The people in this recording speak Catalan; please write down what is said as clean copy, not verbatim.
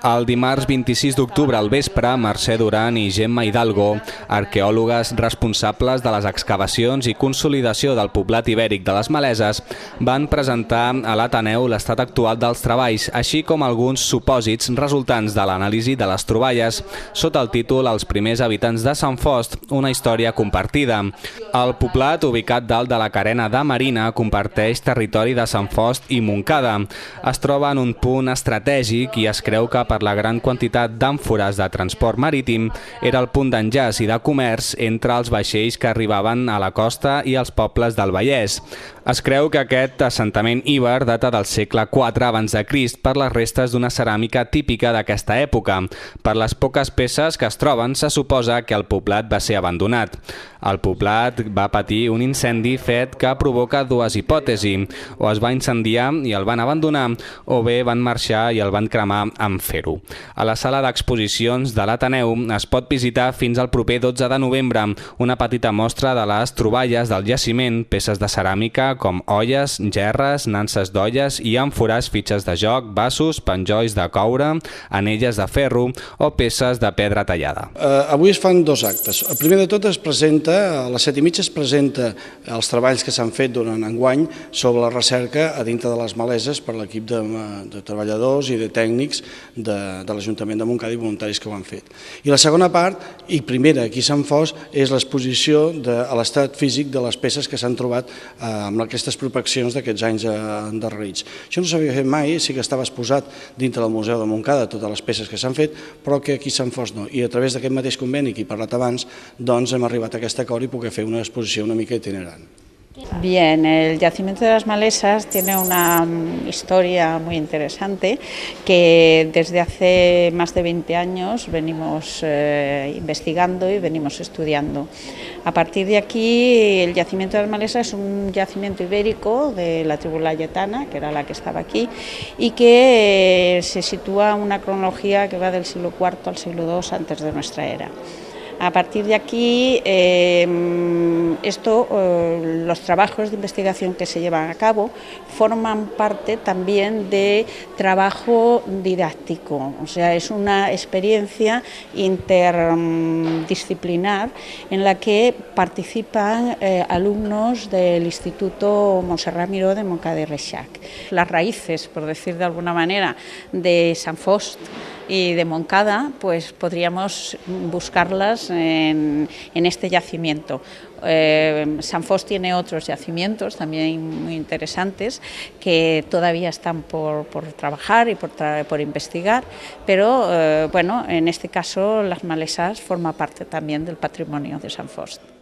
El dimarts 26 d'octubre al vespre, Mercè Duran i Gemma Hidalgo, arqueòlogues responsables de les excavacions i consolidació del poblat ibèric de les Maleses, van presentar a l'Ateneu l'estat actual dels treballs, així com alguns supòsits resultants de l'anàlisi de les troballes, sota el títol Els primers habitants de Sant Fost, una història compartida. El poblat, ubicat dalt de la carena de Marina, comparteix territori de Sant Fost i Montcada. Es troba en un punt estratègic i es creu que per la gran quantitat d'àmfores de transport marítim era el punt d'enllaç i de comerç entre els vaixells que arribaven a la costa i els pobles del Vallès. Es creu que aquest assentament íber data del segle IV abans de Crist per les restes d'una ceràmica típica d'aquesta època. Per les poques peces que es troben, se suposa que el poblat va ser abandonat. El poblat va patir un incendi fet que provoca dues hipòtesis. O es va incendiar i el van abandonar, o bé van marxar i el van cremar amb fer-ho. A la sala d'exposicions de l'Ateneu es pot visitar fins al proper 12 de novembre una petita mostra de les troballes del jaciment, peces de ceràmica com olles, gerres, nanses d'olles i àmfores, fitxes de joc, vasos, penjolls de coure, anelles de ferro o peces de pedra tallada. Avui es fan dos actes. El primer de tot es presenta, a les 7:30 es presenta els treballs que s'han fet durant enguany sobre la recerca a dintre de les Maleses per l'equip de treballadors i de tècnics de l'Ajuntament de Montcada i voluntaris que ho han fet. I la segona part, i primera aquí a Sant Fost, és l'exposició de l'estat físic de les peces que s'han trobat amb aquestes prospeccions d'aquests anys endarrerits. Això no s'havia fet mai, sí que estava exposat dintre del Museu de Montcada totes les peces que s'han fet, però que aquí a Sant Fost no. I a través d'aquest mateix conveni que he parlat abans, doncs hem arribat a aquest acord i poder fer una exposició una mica itinerant. Bien, el yacimiento de las Malesas tiene una historia muy interesante que desde hace más de 20 años venimos investigando y venimos estudiando. A partir de aquí, el yacimiento de las Malesas es un yacimiento ibérico de la tribu layetana, que era la que estaba aquí, y que se sitúa en una cronología que va del siglo IV al siglo II antes de nuestra era. A partir de aquí, los trabajos de investigación que se llevan a cabo forman parte también de trabajo didáctico, o sea, es una experiencia interdisciplinar en la que participan alumnos del Instituto Montserrat Miró de Montcada y Reixac. Las raíces, por decir de alguna manera, de Sant Fost y de Montcada, pues podríamos buscarlas en este yacimiento. Sant Fost tiene otros yacimientos también muy interesantes que todavía están por trabajar y por investigar, pero bueno, en este caso las Malesas forman parte también del patrimonio de Sant Fost.